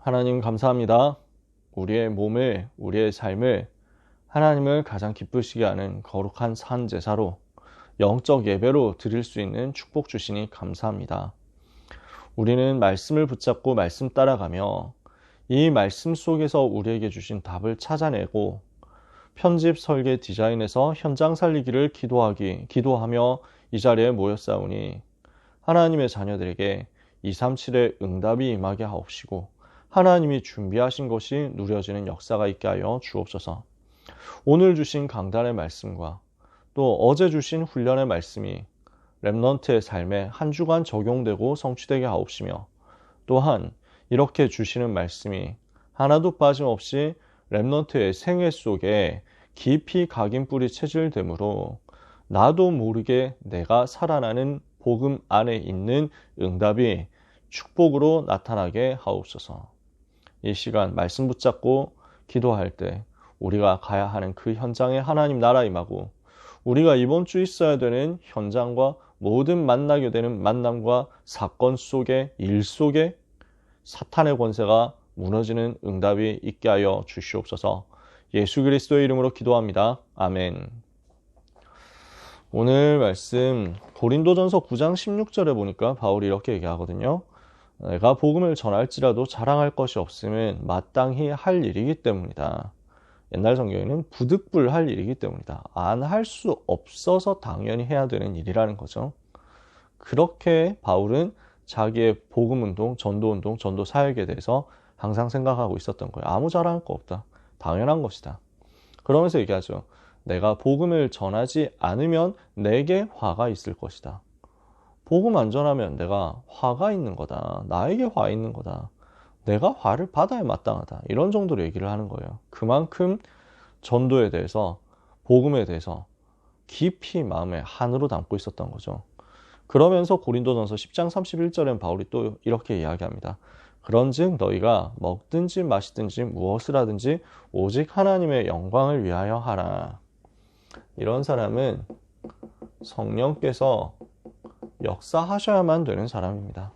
하나님 감사합니다. 우리의 몸을, 우리의 삶을 하나님을 가장 기쁘시게 하는 거룩한 산 제사로 영적 예배로 드릴 수 있는 축복 주시니 감사합니다. 우리는 말씀을 붙잡고 말씀 따라가며 이 말씀 속에서 우리에게 주신 답을 찾아내고 편집, 설계, 디자인에서 현장 살리기를 기도하며 이 자리에 모였사오니 하나님의 자녀들에게 237의 응답이 임하게 하옵시고 하나님이 준비하신 것이 누려지는 역사가 있게 하여 주옵소서. 오늘 주신 강단의 말씀과 또 어제 주신 훈련의 말씀이 렘넌트의 삶에 한 주간 적용되고 성취되게 하옵시며 또한 이렇게 주시는 말씀이 하나도 빠짐없이 렘넌트의 생애 속에 깊이 각인 뿌리 체질되므로 나도 모르게 내가 살아나는 복음 안에 있는 응답이 축복으로 나타나게 하옵소서. 이 시간 말씀 붙잡고 기도할 때 우리가 가야 하는 그 현장에 하나님 나라 임하고 우리가 이번 주 있어야 되는 현장과 모든 만나게 되는 만남과 사건 속에 일 속에 사탄의 권세가 무너지는 응답이 있게 하여 주시옵소서. 예수 그리스도의 이름으로 기도합니다. 아멘. 오늘 말씀 고린도전서 9장 16절에 보니까 바울이 이렇게 얘기하거든요. 내가 복음을 전할지라도 자랑할 것이 없음은 마땅히 할 일이기 때문이다. 옛날 성경에는 부득불할 일이기 때문이다. 안 할 수 없어서 당연히 해야 되는 일이라는 거죠. 그렇게 바울은 자기의 복음운동, 전도운동, 전도 사역에 대해서 항상 생각하고 있었던 거예요. 아무 자랑할 거 없다. 당연한 것이다. 그러면서 얘기하죠. 내가 복음을 전하지 않으면 내게 화가 있을 것이다. 복음 안 전하면 내가 화가 있는 거다. 나에게 화 있는 거다. 내가 화를 받아야 마땅하다. 이런 정도로 얘기를 하는 거예요. 그만큼 전도에 대해서, 복음에 대해서 깊이 마음에 한으로 담고 있었던 거죠. 그러면서 고린도전서 10장 31절엔 바울이 또 이렇게 이야기합니다. 그런즉 너희가 먹든지 마시든지 무엇을 하든지 오직 하나님의 영광을 위하여 하라. 이런 사람은 성령께서 역사하셔야만 되는 사람입니다.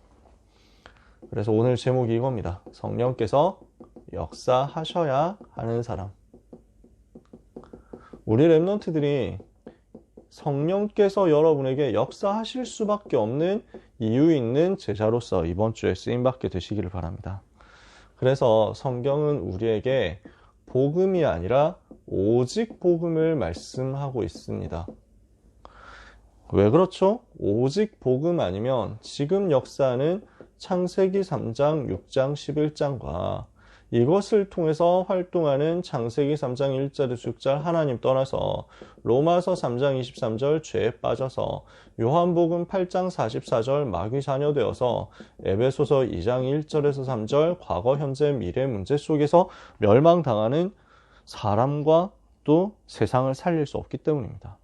그래서 오늘 제목이 이겁니다. 성령께서 역사하셔야 하는 사람. 우리 렘넌트들이 성령께서 여러분에게 역사하실 수밖에 없는 이유 있는 제자로서 이번 주에 쓰임받게 되시기를 바랍니다. 그래서 성경은 우리에게 복음이 아니라 오직 복음을 말씀하고 있습니다. 왜 그렇죠? 오직 복음 아니면 지금 역사는 창세기 3장, 6장, 11장과 이것을 통해서 활동하는 창세기 3장 1절에서 6절 하나님 떠나서 로마서 3장 23절 죄에 빠져서 요한복음 8장 44절 마귀 자녀 되어서 에베소서 2장 1절에서 3절 과거, 현재, 미래 문제 속에서 멸망당하는 사람과 또 세상을 살릴 수 없기 때문입니다.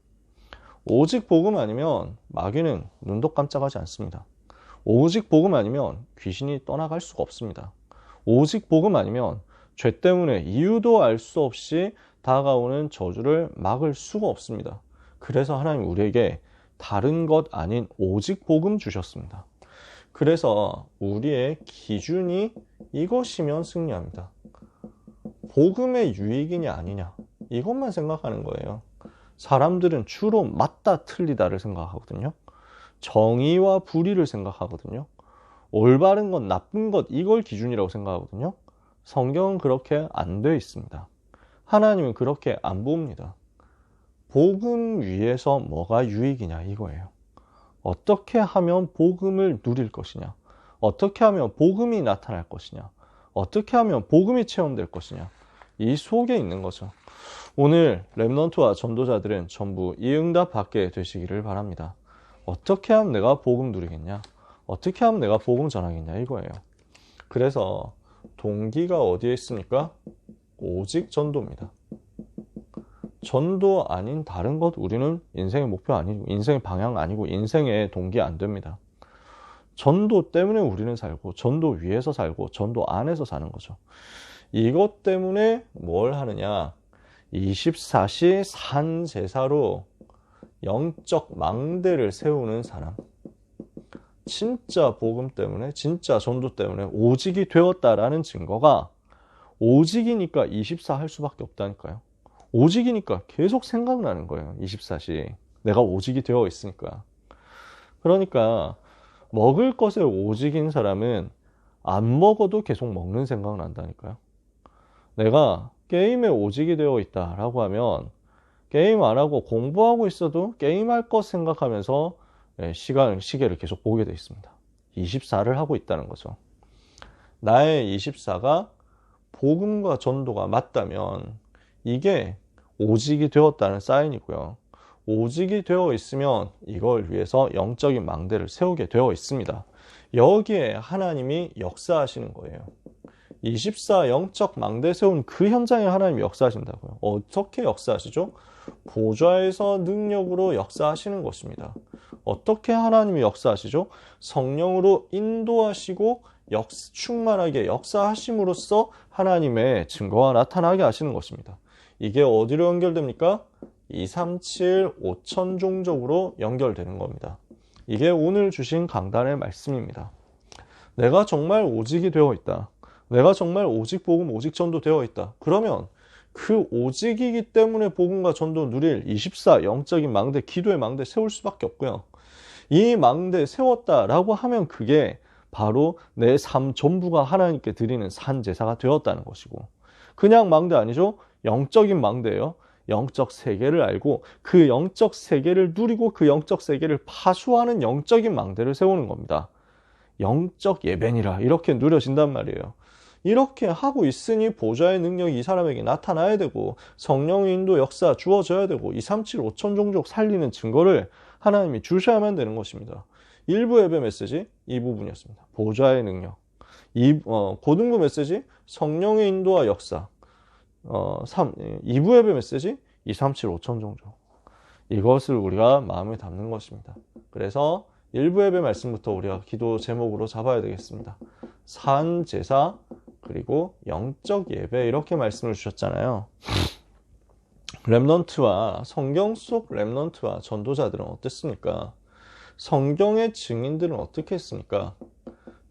오직 복음 아니면 마귀는 눈도 깜짝하지 않습니다. 오직 복음 아니면 귀신이 떠나갈 수가 없습니다. 오직 복음 아니면 죄 때문에 이유도 알 수 없이 다가오는 저주를 막을 수가 없습니다. 그래서 하나님 우리에게 다른 것 아닌 오직 복음 주셨습니다. 그래서 우리의 기준이 이것이면 승리합니다. 복음의 유익이냐 아니냐 이것만 생각하는 거예요. 사람들은 주로 맞다 틀리다를 생각하거든요. 정의와 불의를 생각하거든요. 올바른 것, 나쁜 것 이걸 기준이라고 생각하거든요. 성경은 그렇게 안 돼 있습니다. 하나님은 그렇게 안 봅니다. 복음 위에서 뭐가 유익이냐 이거예요. 어떻게 하면 복음을 누릴 것이냐, 어떻게 하면 복음이 나타날 것이냐, 어떻게 하면 복음이 체험될 것이냐, 이 속에 있는 거죠. 오늘 렘넌트와 전도자들은 전부 이 응답 받게 되시기를 바랍니다. 어떻게 하면 내가 복음 누리겠냐, 어떻게 하면 내가 복음 전하겠냐 이거예요. 그래서 동기가 어디에 있습니까? 오직 전도입니다. 전도 아닌 다른 것 우리는 인생의 목표 아니고 인생의 방향 아니고 인생의 동기 안 됩니다. 전도 때문에 우리는 살고 전도 위에서 살고 전도 안에서 사는 거죠. 이것 때문에 뭘 하느냐, 24시 산 제사로 영적 망대를 세우는 사람, 진짜 복음 때문에, 진짜 전도 때문에 오직이 되었다라는 증거가 오직이니까 24 할 수밖에 없다니까요. 오직이니까 계속 생각나는 거예요. 24시. 내가 오직이 되어 있으니까. 그러니까 먹을 것에 오직인 사람은 안 먹어도 계속 먹는 생각 난다니까요. 내가 게임에 오직이 되어 있다라고 하면 게임 안 하고 공부하고 있어도 게임할 것 생각하면서 시계를 계속 보게 돼 있습니다. 24를 하고 있다는 거죠. 나의 24가 복음과 전도가 맞다면 이게 오직이 되었다는 사인이고요. 오직이 되어 있으면 이걸 위해서 영적인 망대를 세우게 되어 있습니다. 여기에 하나님이 역사하시는 거예요. 24 영적 망대 세운 그 현장에 하나님이 역사하신다고요. 어떻게 역사하시죠? 보좌에서 능력으로 역사하시는 것입니다. 어떻게 하나님이 역사하시죠? 성령으로 인도하시고 충만하게 역사하심으로써 하나님의 증거가 나타나게 하시는 것입니다. 이게 어디로 연결됩니까? 237 5천 종족으로 연결되는 겁니다. 이게 오늘 주신 강단의 말씀입니다. 내가 정말 오직이 되어 있다. 내가 정말 오직 복음, 오직 전도 되어 있다. 그러면 그 오직이기 때문에 복음과 전도 누릴 24 영적인 망대, 기도의 망대 세울 수밖에 없고요. 이 망대 세웠다라고 하면 그게 바로 내 삶 전부가 하나님께 드리는 산 제사가 되었다는 것이고, 그냥 망대 아니죠? 영적인 망대예요. 영적 세계를 알고 그 영적 세계를 누리고 그 영적 세계를 파수하는 영적인 망대를 세우는 겁니다. 영적 예배니라 이렇게 누려진단 말이에요. 이렇게 하고 있으니 보좌의 능력이 이 사람에게 나타나야 되고 성령의 인도 역사 주어져야 되고 237 5천 종족 살리는 증거를 하나님이 주셔야만 되는 것입니다. 1부 예배 메시지 이 부분이었습니다. 보좌의 능력. 고등부 메시지 성령의 인도와 역사. 2부 예배 메시지 237 5천 종족. 이것을 우리가 마음에 담는 것입니다. 그래서 1부 예배 말씀부터 우리가 기도 제목으로 잡아야 되겠습니다. 산 제사 그리고 영적 예배 이렇게 말씀을 주셨잖아요. 렘넌트와 성경 속 렘넌트와 전도자들은 어땠습니까? 성경의 증인들은 어떻게 했습니까?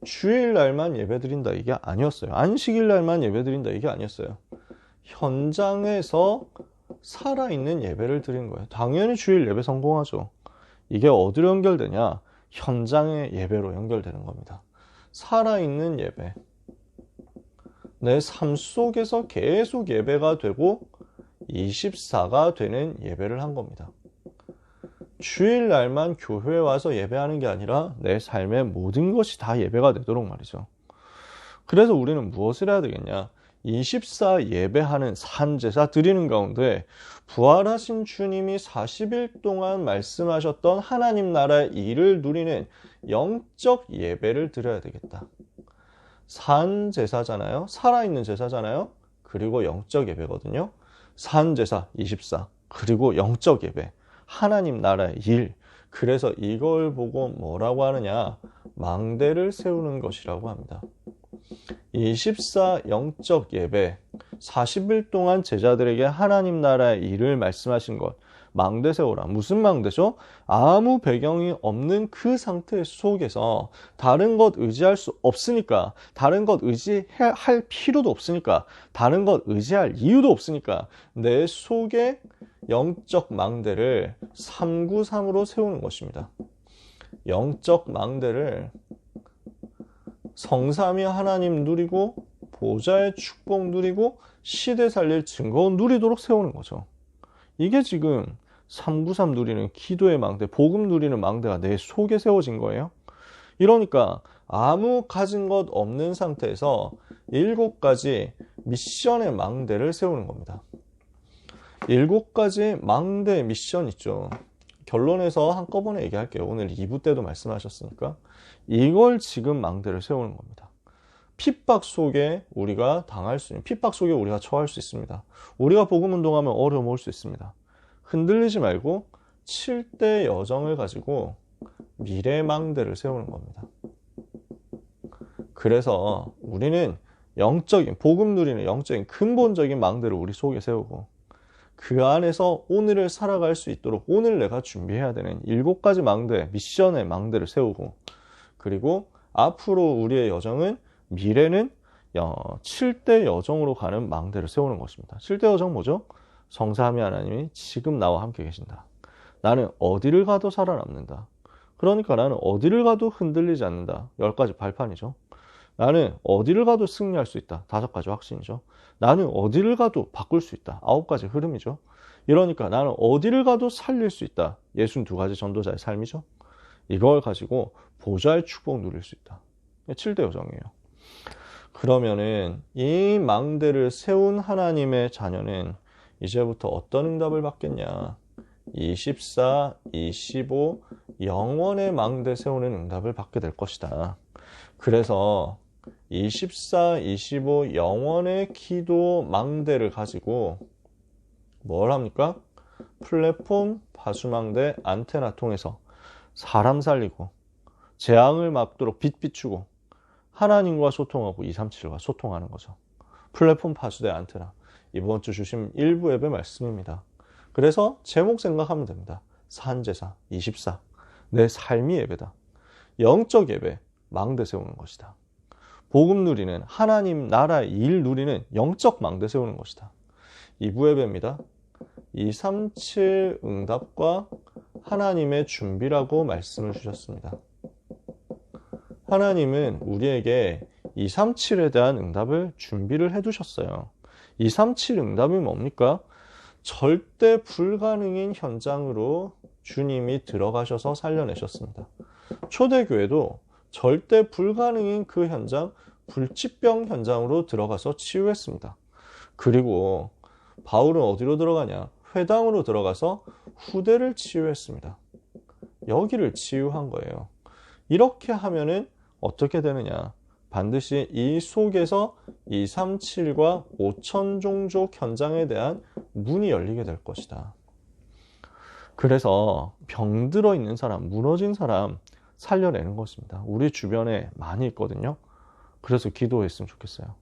주일날만 예배드린다 이게 아니었어요. 안식일날만 예배드린다 이게 아니었어요. 현장에서 살아있는 예배를 드린 거예요. 당연히 주일 예배 성공하죠. 이게 어디로 연결되냐? 현장의 예배로 연결되는 겁니다. 살아있는 예배. 내 삶 속에서 계속 예배가 되고 24가 되는 예배를 한 겁니다. 주일날만 교회에 와서 예배하는 게 아니라 내 삶의 모든 것이 다 예배가 되도록 말이죠. 그래서 우리는 무엇을 해야 되겠냐? 24 예배하는 산제사 드리는 가운데 부활하신 주님이 40일 동안 말씀하셨던 하나님 나라의 일을 누리는 영적 예배를 드려야 되겠다. 산제사잖아요. 살아있는 제사잖아요. 그리고 영적 예배거든요. 산제사 24 그리고 영적 예배 하나님 나라의 일. 그래서 이걸 보고 뭐라고 하느냐? 망대를 세우는 것이라고 합니다. 24 영적 예배 40일 동안 제자들에게 하나님 나라의 일을 말씀하신 것 망대 세우라. 무슨 망대죠? 아무 배경이 없는 그 상태 속에서 다른 것 의지할 수 없으니까, 다른 것 의지할 필요도 없으니까, 다른 것 의지할 이유도 없으니까 내 속에 영적 망대를 393으로 세우는 것입니다. 영적 망대를 성삼위 하나님 누리고 보좌의 축복 누리고 시대 살릴 증거 누리도록 세우는 거죠. 이게 지금 393 누리는 기도의 망대, 복음 누리는 망대가 내 속에 세워진 거예요. 이러니까 아무 가진 것 없는 상태에서 7가지 미션의 망대를 세우는 겁니다. 7가지 망대 미션 있죠. 결론에서 한꺼번에 얘기할게요. 오늘 2부 때도 말씀하셨으니까. 이걸 지금 망대를 세우는 겁니다. 핍박 속에 우리가 당할 수 있는, 핍박 속에 우리가 처할 수 있습니다. 우리가 복음 운동하면 어려움 올 수 있습니다. 흔들리지 말고 7대 여정을 가지고 미래 망대를 세우는 겁니다. 그래서 우리는 영적인, 복음 누리는 영적인 근본적인 망대를 우리 속에 세우고 그 안에서 오늘을 살아갈 수 있도록 오늘 내가 준비해야 되는 7가지 망대, 미션의 망대를 세우고 그리고 앞으로 우리의 여정은 미래는 7대 여정으로 가는 망대를 세우는 것입니다. 7대 여정 뭐죠? 성삼위 하나님이 지금 나와 함께 계신다. 나는 어디를 가도 살아남는다. 그러니까 나는 어디를 가도 흔들리지 않는다. 10가지 발판이죠. 나는 어디를 가도 승리할 수 있다. 5가지 확신이죠. 나는 어디를 가도 바꿀 수 있다. 9가지 흐름이죠. 이러니까 나는 어디를 가도 살릴 수 있다. 62가지 전도자의 삶이죠. 이걸 가지고 보좌의 축복 누릴 수 있다. 7대 여정이에요. 그러면은 이 망대를 세운 하나님의 자녀는 이제부터 어떤 응답을 받겠냐? 24, 25, 영원의 망대 세우는 응답을 받게 될 것이다. 그래서 24, 25 영원의 기도 망대를 가지고 뭘 합니까? 플랫폼, 파수망대, 안테나 통해서 사람 살리고 재앙을 막도록 빛 비추고 하나님과 소통하고 237과 소통하는 거죠. 플랫폼, 파수대, 안테나. 이번 주 주신 일부 예배 말씀입니다. 그래서 제목 생각하면 됩니다. 산제사 24. 내 삶이 예배다. 영적 예배, 망대 세우는 것이다. 복음 누리는 하나님 나라의 일 누리는 영적 망대 세우는 것이다. 2부 예배입니다. 237 응답과 하나님의 준비라고 말씀을 주셨습니다. 하나님은 우리에게 237에 대한 응답을 준비를 해두셨어요. 237 응답이 뭡니까? 절대 불가능인 현장으로 주님이 들어가셔서 살려내셨습니다. 초대교회도 절대 불가능인 그 현장, 불치병 현장으로 들어가서 치유했습니다. 그리고 바울은 어디로 들어가냐? 회당으로 들어가서 후대를 치유했습니다. 여기를 치유한 거예요. 이렇게 하면은 어떻게 되느냐? 반드시 이 속에서 237과 5천 종족 현장에 대한 문이 열리게 될 것이다. 그래서 병들어 있는 사람, 무너진 사람 살려내는 것입니다. 우리 주변에 많이 있거든요. 그래서 기도했으면 좋겠어요.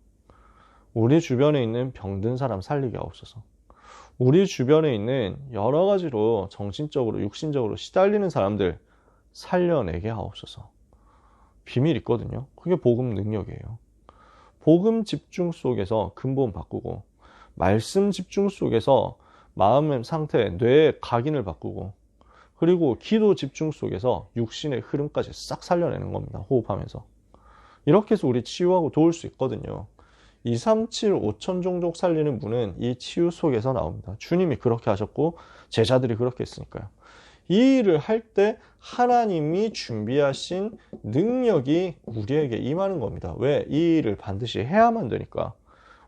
우리 주변에 있는 병든 사람 살리게 하옵소서. 우리 주변에 있는 여러 가지로 정신적으로, 육신적으로 시달리는 사람들 살려내게 하옵소서. 비밀 있거든요. 그게 복음 능력이에요. 복음 집중 속에서 근본 바꾸고, 말씀 집중 속에서 마음의 상태, 뇌의 각인을 바꾸고, 그리고 기도 집중 속에서 육신의 흐름까지 싹 살려내는 겁니다. 호흡하면서. 이렇게 해서 우리 치유하고 도울 수 있거든요. 237, 5천 종족 살리는 분은 이 치유 속에서 나옵니다. 주님이 그렇게 하셨고 제자들이 그렇게 했으니까요. 이 일을 할 때 하나님이 준비하신 능력이 우리에게 임하는 겁니다. 왜? 이 일을 반드시 해야만 되니까.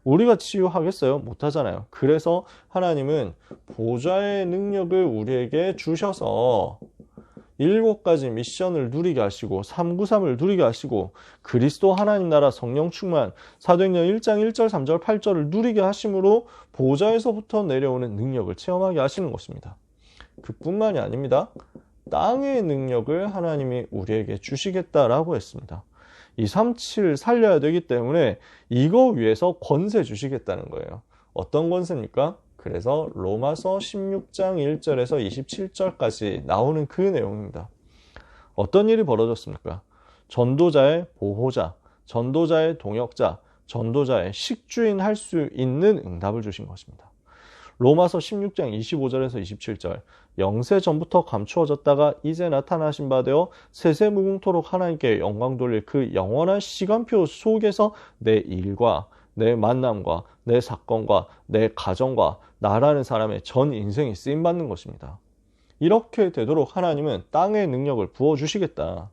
우리가 치유하겠어요? 못하잖아요. 그래서 하나님은 보좌의 능력을 우리에게 주셔서 7가지 미션을 누리게 하시고 393을 누리게 하시고 그리스도 하나님 나라 성령 충만 사도행전 1장 1절 3절 8절을 누리게 하심으로 보좌에서부터 내려오는 능력을 체험하게 하시는 것입니다. 그뿐만이 아닙니다. 땅의 능력을 하나님이 우리에게 주시겠다라고 했습니다. 237 살려야 되기 때문에 이거 위해서 권세 주시겠다는 거예요. 어떤 권세입니까? 그래서 로마서 16장 1절에서 27절까지 나오는 그 내용입니다. 어떤 일이 벌어졌습니까? 전도자의 보호자, 전도자의 동역자, 전도자의 식주인 할 수 있는 응답을 주신 것입니다. 로마서 16장 25절에서 27절 영세 전부터 감추어졌다가 이제 나타나신 바 되어 세세무궁토록 하나님께 영광 돌릴 그 영원한 시간표 속에서 내 일과 내 만남과 내 사건과 내 가정과 나라는 사람의 전 인생이 쓰임받는 것입니다. 이렇게 되도록 하나님은 땅의 능력을 부어주시겠다.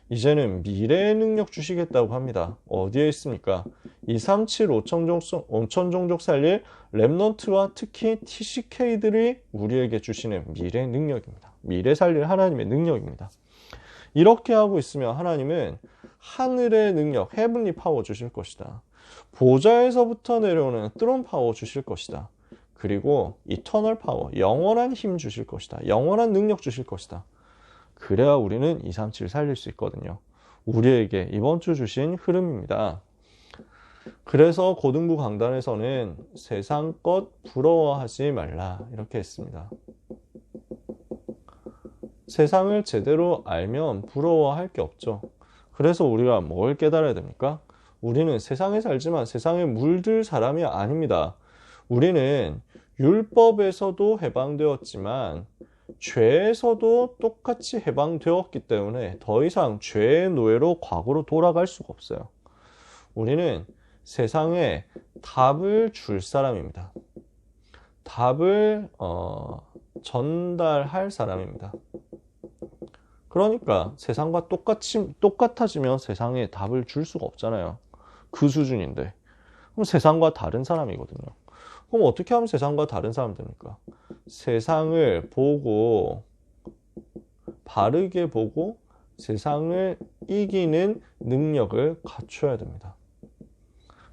이제는 미래의 능력 주시겠다고 합니다. 어디에 있습니까? 237, 5천 종족 살릴 렘넌트와 특히 TCK들이 우리에게 주시는 미래의 능력입니다. 미래 살릴 하나님의 능력입니다. 이렇게 하고 있으면 하나님은 하늘의 능력, 헤븐리 파워 주실 것이다. 보좌에서부터 내려오는 트론 파워 주실 것이다. 그리고 이터널 파워, 영원한 힘 주실 것이다. 영원한 능력 주실 것이다. 그래야 우리는 237 살릴 수 있거든요. 우리에게 이번 주 주신 흐름입니다. 그래서 고등부 강단에서는 세상 것 부러워하지 말라 이렇게 했습니다. 세상을 제대로 알면 부러워할 게 없죠. 그래서 우리가 뭘 깨달아야 됩니까? 우리는 세상에 살지만 세상에 물들 사람이 아닙니다. 우리는 율법에서도 해방되었지만 죄에서도 똑같이 해방되었기 때문에 더 이상 죄의 노예로 과거로 돌아갈 수가 없어요. 우리는 세상에 답을 줄 사람입니다. 답을 전달할 사람입니다. 그러니까 세상과 똑같아지면 세상에 답을 줄 수가 없잖아요. 그 수준인데. 그럼 세상과 다른 사람이거든요. 그럼 어떻게 하면 세상과 다른 사람 됩니까? 세상을 보고, 바르게 보고 세상을 이기는 능력을 갖춰야 됩니다.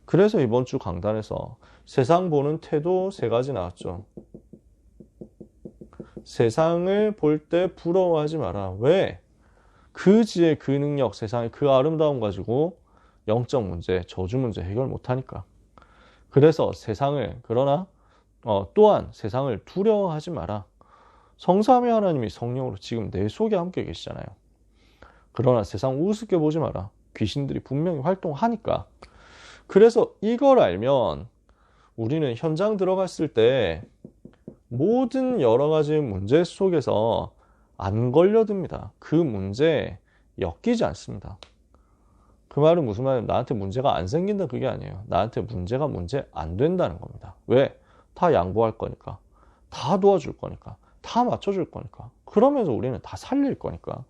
그래서 이번 주 강단에서 세상 보는 태도 3가지 나왔죠. 세상을 볼 때 부러워하지 마라. 왜? 그 지혜, 그 능력, 세상의 그 아름다움 가지고 영적 문제, 저주 문제 해결 못하니까. 그래서 세상을, 그러나 또한 세상을 두려워하지 마라. 성삼위 하나님이 성령으로 지금 내 속에 함께 계시잖아요. 그러나 세상 우습게 보지 마라. 귀신들이 분명히 활동하니까. 그래서 이걸 알면 우리는 현장 들어갔을 때 모든 여러 가지 문제 속에서 안 걸려듭니다. 그 문제에 엮이지 않습니다. 그 말은 무슨 말이냐면 나한테 문제가 안 생긴다 그게 아니에요. 나한테 문제가 문제 안 된다는 겁니다. 왜? 다 양보할 거니까. 다 도와줄 거니까. 다 맞춰줄 거니까. 그러면서 우리는 다 살릴 거니까.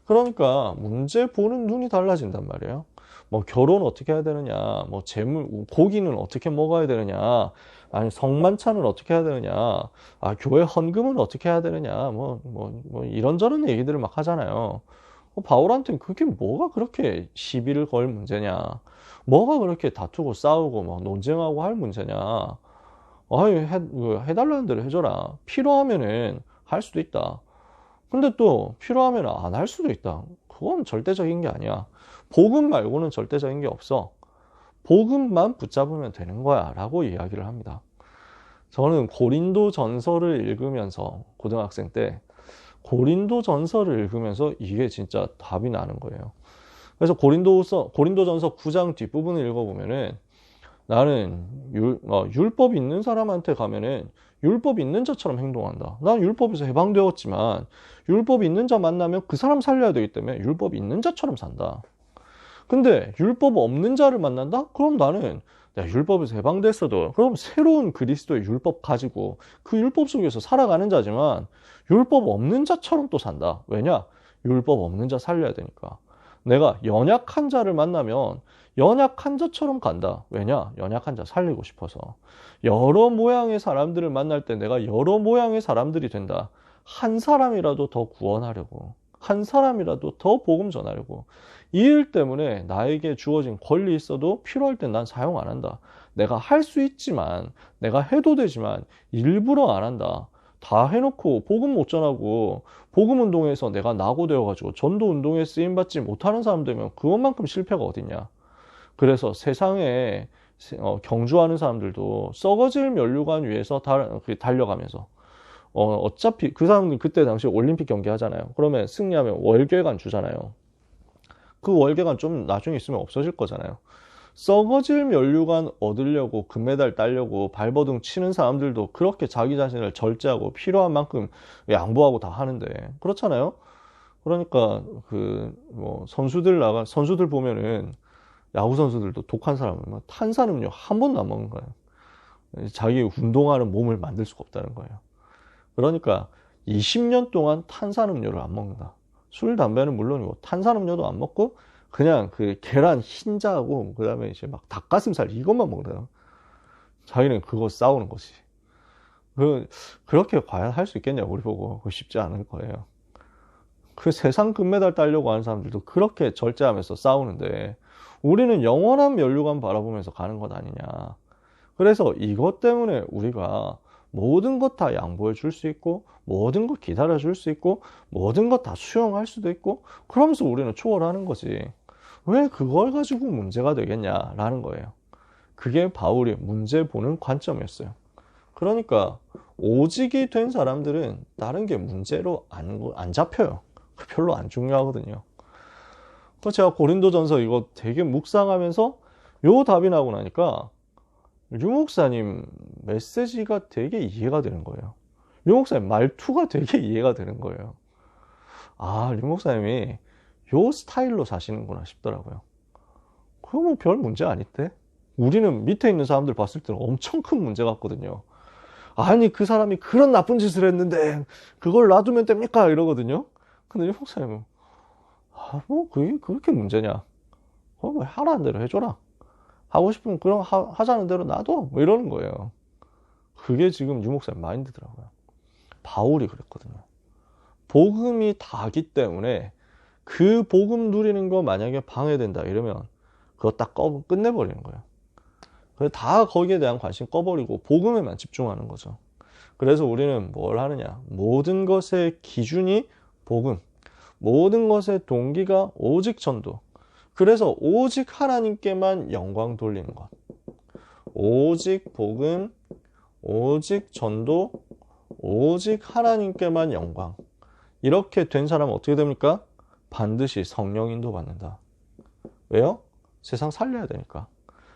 그러니까 문제 보는 눈이 달라진단 말이에요. 뭐 결혼 어떻게 해야 되느냐, 뭐 재물, 고기는 어떻게 먹어야 되느냐, 아니 성만찬은 어떻게 해야 되느냐, 아 교회 헌금은 어떻게 해야 되느냐, 뭐 이런저런 얘기들을 막 하잖아요. 바울한테는 그게 뭐가 그렇게 시비를 걸 문제냐, 뭐가 그렇게 다투고 싸우고 막 논쟁하고 할 문제냐. 아유 해달라는 대로 해줘라. 필요하면은 할 수도 있다. 근데 또 필요하면 안 할 수도 있다. 그건 절대적인 게 아니야. 복음 말고는 절대적인 게 없어. 복음만 붙잡으면 되는 거야 라고 이야기를 합니다. 저는 고린도 전서를 읽으면서 고등학생 때 고린도 전서를 읽으면서 이게 진짜 답이 나는 거예요. 그래서 고린도전서 9장 뒷부분을 읽어보면은 나는 율법 있는 사람한테 가면은 율법 있는 자처럼 행동한다. 난 율법에서 해방되었지만 율법 있는 자 만나면 그 사람 살려야 되기 때문에 율법 있는 자처럼 산다. 근데 율법 없는 자를 만난다? 그럼 나는 내가 율법에서 해방됐어도 그럼 새로운 그리스도의 율법 가지고 그 율법 속에서 살아가는 자지만 율법 없는 자처럼 또 산다. 왜냐? 율법 없는 자 살려야 되니까. 내가 연약한 자를 만나면 연약한 자처럼 간다. 왜냐? 연약한 자 살리고 싶어서. 여러 모양의 사람들을 만날 때 내가 여러 모양의 사람들이 된다. 한 사람이라도 더 구원하려고. 한 사람이라도 더 복음 전하려고. 이 일 때문에 나에게 주어진 권리 있어도 필요할 땐 난 사용 안 한다. 내가 할 수 있지만, 내가 해도 되지만 일부러 안 한다. 다 해놓고 복음 못 전하고 복음 운동에서 내가 낙오되어가지고 전도 운동에 쓰임받지 못하는 사람 되면 그것만큼 실패가 어딨냐. 그래서 세상에 경주하는 사람들도 썩어질 면류관 위에서 달려가면서 어차피 그 사람들 그때 당시 올림픽 경기 하잖아요. 그러면 승리하면 월계관 주잖아요. 그 월계관 좀 나중에 있으면 없어질 거잖아요. 썩어질 면류관 얻으려고 금메달 따려고 발버둥 치는 사람들도 그렇게 자기 자신을 절제하고 필요한 만큼 양보하고 다 하는데 그렇잖아요. 그러니까 선수들 보면은 야구 선수들도 독한 사람은 탄산음료 한 번도 안 먹는 거예요. 자기 운동하는 몸을 만들 수가 없다는 거예요. 그러니까 20년 동안 탄산음료를 안 먹는다. 술, 담배는 물론이고 탄산음료도 안 먹고 그냥 그 계란 흰자하고 그다음에 이제 막 닭가슴살 이것만 먹어요. 자기는 그거 싸우는 거지. 그렇게 과연 할 수 있겠냐 우리 보고. 그거 쉽지 않을 거예요. 그 세상 금메달 따려고 하는 사람들도 그렇게 절제하면서 싸우는데 우리는 영원한 면류관 바라보면서 가는 것 아니냐. 그래서 이것 때문에 우리가 모든 것 다 양보해 줄 수 있고 모든 것 기다려 줄 수 있고 모든 것 다 수용할 수도 있고 그러면서 우리는 초월하는 거지. 왜 그걸 가지고 문제가 되겠냐라는 거예요. 그게 바울이 문제 보는 관점이었어요. 그러니까 오직이 된 사람들은 다른 게 문제로 안 잡혀요. 별로 안 중요하거든요. 그 제가 고린도전서 이거 되게 묵상하면서 요 답이 나오고 나니까 류 목사님 메시지가 되게 이해가 되는 거예요. 류 목사님 말투가 되게 이해가 되는 거예요. 아, 류 목사님이 요 스타일로 사시는구나 싶더라고요. 그거 뭐 별 문제 아닌데? 우리는 밑에 있는 사람들 봤을 때는 엄청 큰 문제 같거든요. 아니, 그 사람이 그런 나쁜 짓을 했는데 그걸 놔두면 됩니까? 이러거든요. 근데 류 목사님은 뭐 그게 그렇게 문제냐? 뭐 하라는 대로 해줘라. 하고 싶으면 그럼 하자는 대로 놔둬. 뭐 이러는 거예요. 그게 지금 류 목사님 마인드더라고요. 바울이 그랬거든요. 복음이 다기 때문에 그 복음 누리는 거 만약에 방해된다 이러면 그거 딱 끝내버리는 거예요. 그래서 다 거기에 대한 관심 꺼버리고 복음에만 집중하는 거죠. 그래서 우리는 뭘 하느냐? 모든 것의 기준이 복음, 모든 것의 동기가 오직 전도. 그래서 오직 하나님께만 영광 돌리는 것. 오직 복음, 오직 전도, 오직 하나님께만 영광. 이렇게 된 사람은 어떻게 됩니까? 반드시 성령 인도 받는다. 왜요? 세상 살려야 되니까.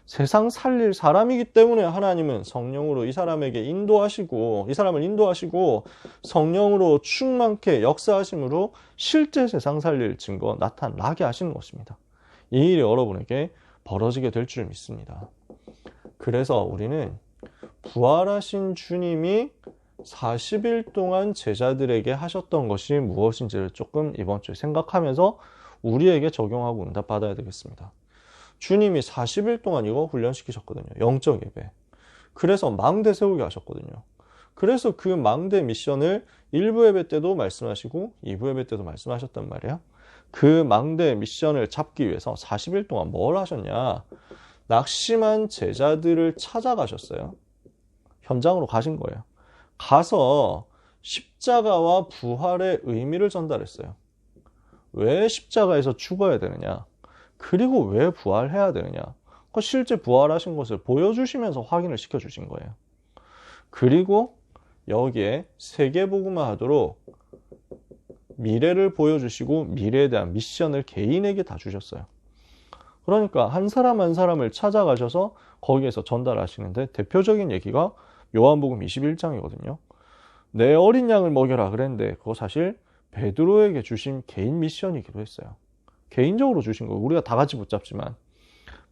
세상 살릴 사람이기 때문에 하나님은 성령으로 이 사람에게 인도하시고, 이 사람을 인도하시고 성령으로 충만케 역사하심으로 실제 세상 살릴 증거 나타나게 하시는 것입니다. 이 일이 여러분에게 벌어지게 될 줄 믿습니다. 그래서 우리는 부활하신 주님이 40일 동안 제자들에게 하셨던 것이 무엇인지를 조금 이번 주에 생각하면서 우리에게 적용하고 응답 받아야 되겠습니다. 주님이 40일 동안 이거 훈련시키셨거든요. 영적 예배. 그래서 망대 세우게 하셨거든요. 그래서 그 망대 미션을 1부 예배 때도 말씀하시고 2부 예배 때도 말씀하셨단 말이에요. 그 망대 미션을 잡기 위해서 40일 동안 뭘 하셨냐? 낙심한 제자들을 찾아가셨어요. 현장으로 가신 거예요. 가서 십자가와 부활의 의미를 전달했어요. 왜 십자가에서 죽어야 되느냐? 그리고 왜 부활해야 되느냐? 실제 부활하신 것을 보여주시면서 확인을 시켜주신 거예요. 그리고 여기에 세계복음화 하도록 미래를 보여주시고 미래에 대한 미션을 개인에게 다 주셨어요. 그러니까 한 사람 한 사람을 찾아가셔서 거기에서 전달하시는데 대표적인 얘기가 요한복음 21장이거든요. 내 어린 양을 먹여라 그랬는데 그거 사실 베드로에게 주신 개인 미션이기도 했어요. 개인적으로 주신 거예요. 우리가 다 같이 붙잡지만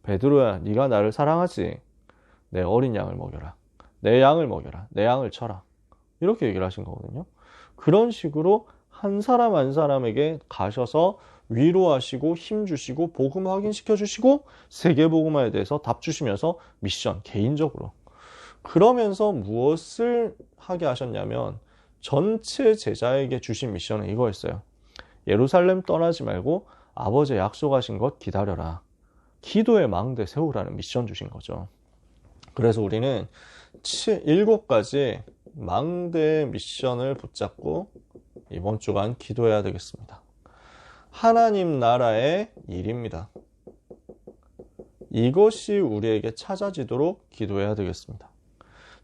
베드로야, 네가 나를 사랑하지? 내 어린 양을 먹여라. 내 양을 먹여라. 내 양을 쳐라. 이렇게 얘기를 하신 거거든요. 그런 식으로 한 사람 한 사람에게 가셔서 위로하시고 힘주시고 복음 확인시켜 주시고 세계복음화에 대해서 답 주시면서 미션 개인적으로 그러면서 무엇을 하게 하셨냐면 전체 제자에게 주신 미션은 이거였어요. 예루살렘 떠나지 말고 아버지 약속하신 것 기다려라. 기도의 망대 세우라는 미션 주신 거죠. 그래서 우리는 7가지 망대의 미션을 붙잡고 이번 주간 기도해야 되겠습니다. 하나님 나라의 일입니다. 이것이 우리에게 찾아지도록 기도해야 되겠습니다.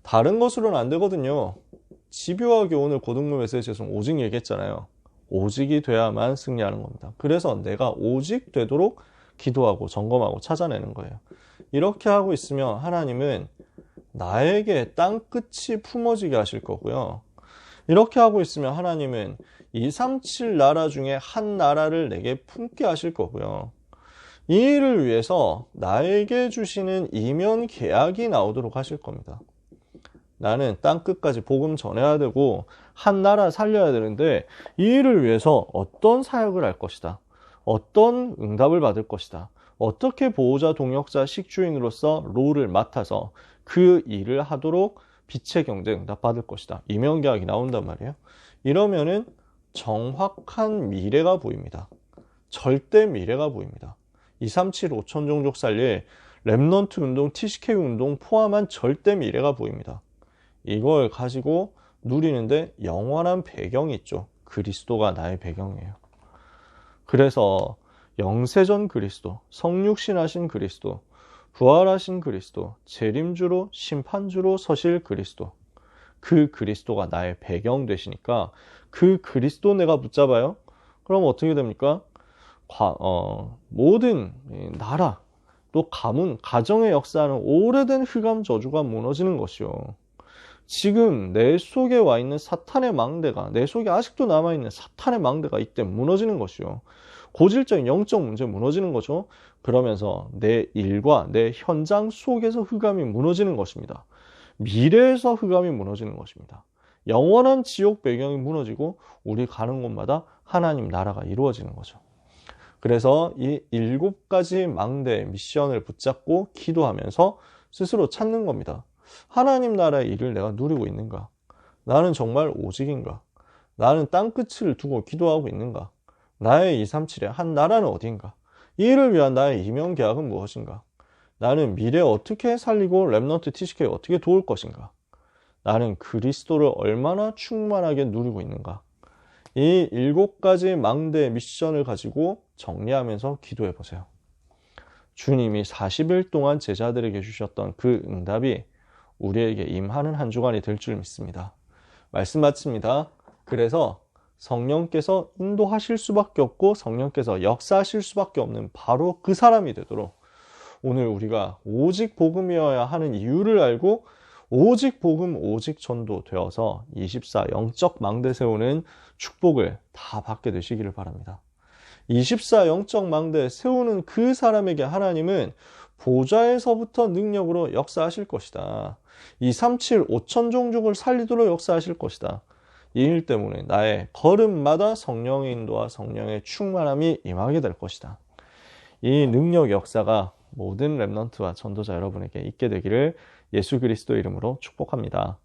다른 것으로는 안 되거든요. 집요하게 오늘 고등부 메시지에서 오직 얘기했잖아요. 오직이 돼야만 승리하는 겁니다. 그래서 내가 오직 되도록 기도하고 점검하고 찾아내는 거예요. 이렇게 하고 있으면 하나님은 나에게 땅끝이 품어지게 하실 거고요. 이렇게 하고 있으면 하나님은 237 나라 중에 한 나라를 내게 품게 하실 거고요. 이 일을 위해서 나에게 주시는 이면 계약이 나오도록 하실 겁니다. 나는 땅끝까지 복음 전해야 되고 한 나라 살려야 되는데 이 일을 위해서 어떤 사역을 할 것이다. 어떤 응답을 받을 것이다. 어떻게 보호자, 동역자, 식주인으로서 롤을 맡아서 그 일을 하도록 빛의 경제 응답 받을 것이다. 이면계약이 나온단 말이에요. 이러면은 정확한 미래가 보입니다. 절대 미래가 보입니다. 237 5천 종족 살릴 렘넌트 운동, TCK 운동 포함한 절대 미래가 보입니다. 이걸 가지고 누리는데 영원한 배경이 있죠. 그리스도가 나의 배경이에요. 그래서 영세전 그리스도, 성육신하신 그리스도, 부활하신 그리스도, 재림주로 심판주로 서실 그리스도, 그 그리스도가 나의 배경 되시니까 그 그리스도 내가 붙잡아요? 그럼 어떻게 됩니까? 모든 나라, 또 가문, 가정의 역사는 오래된 흑암 저주가 무너지는 것이요. 지금 내 속에 와 있는 사탄의 망대가, 내 속에 아직도 남아있는 사탄의 망대가 이때 무너지는 것이요. 고질적인 영적 문제 무너지는 거죠. 그러면서 내 일과 내 현장 속에서 흑암이 무너지는 것입니다. 미래에서 흑암이 무너지는 것입니다. 영원한 지옥 배경이 무너지고 우리 가는 곳마다 하나님 나라가 이루어지는 거죠. 그래서 이 7가지 망대의 미션을 붙잡고 기도하면서 스스로 찾는 겁니다. 하나님 나라의 일을 내가 누리고 있는가? 나는 정말 오직인가? 나는 땅끝을 두고 기도하고 있는가? 나의 237의 한 나라는 어디인가? 이 일을 위한 나의 이명 계약은 무엇인가? 나는 미래에 어떻게 살리고 렘넌트 TCK에 어떻게 도울 것인가? 나는 그리스도를 얼마나 충만하게 누리고 있는가? 이 7가지 망대의 미션을 가지고 정리하면서 기도해 보세요. 주님이 40일 동안 제자들에게 주셨던 그 응답이 우리에게 임하는 한 주간이 될 줄 믿습니다. 말씀 마칩니다. 그래서 성령께서 인도하실 수밖에 없고 성령께서 역사하실 수밖에 없는 바로 그 사람이 되도록 오늘 우리가 오직 복음이어야 하는 이유를 알고 오직 복음, 오직 전도 되어서 24 영적 망대 세우는 축복을 다 받게 되시기를 바랍니다. 24 영적 망대 세우는 그 사람에게 하나님은 보좌에서부터 능력으로 역사하실 것이다. 237 5천 종족을 살리도록 역사하실 것이다. 이 일 때문에 나의 걸음마다 성령의 인도와 성령의 충만함이 임하게 될 것이다. 이 능력 역사가 모든 렘넌트와 전도자 여러분에게 있게 되기를 예수 그리스도 이름으로 축복합니다.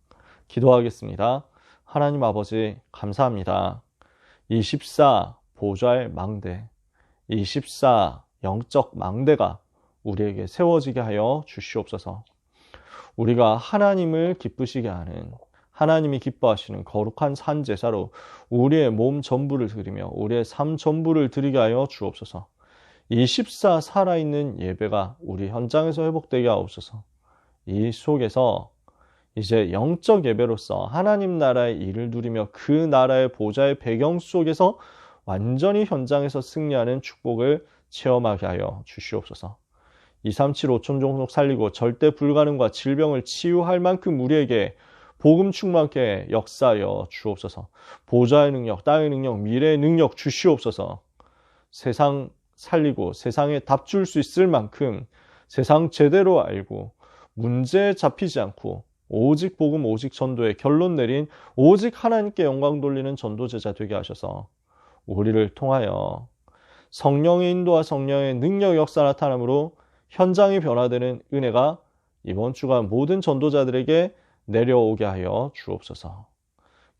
기도하겠습니다. 하나님 아버지 감사합니다. 24 보좌의 망대, 24 영적 망대가 우리에게 세워지게 하여 주시옵소서. 우리가 하나님을 기쁘시게 하는, 하나님이 기뻐하시는 거룩한 산 제사로 우리의 몸 전부를 드리며 우리의 삶 전부를 드리게 하여 주옵소서. 24 살아있는 예배가 우리 현장에서 회복되게 하옵소서. 이 속에서 이제 영적 예배로서 하나님 나라의 일을 누리며 그 나라의 보좌의 배경 속에서 완전히 현장에서 승리하는 축복을 체험하게 하여 주시옵소서. 237 5천 종족 살리고 절대 불가능과 질병을 치유할 만큼 우리에게 복음 충만케 역사하여 주옵소서. 보좌의 능력, 땅의 능력, 미래의 능력 주시옵소서. 세상 살리고 세상에 답 줄 수 있을 만큼 세상 제대로 알고 문제에 잡히지 않고 오직 복음, 오직 전도에 결론 내린 오직 하나님께 영광 돌리는 전도제자 되게 하셔서 우리를 통하여 성령의 인도와 성령의 능력 역사 나타남으로 현장이 변화되는 은혜가 이번 주간 모든 전도자들에게 내려오게 하여 주옵소서.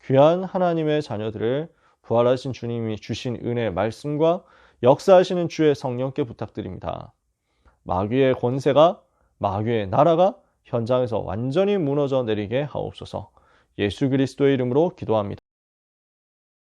귀한 하나님의 자녀들을 부활하신 주님이 주신 은혜의 말씀과 역사하시는 주의 성령께 부탁드립니다. 마귀의 권세가, 마귀의 나라가 현장에서 완전히 무너져 내리게 하옵소서. 예수 그리스도의 이름으로 기도합니다.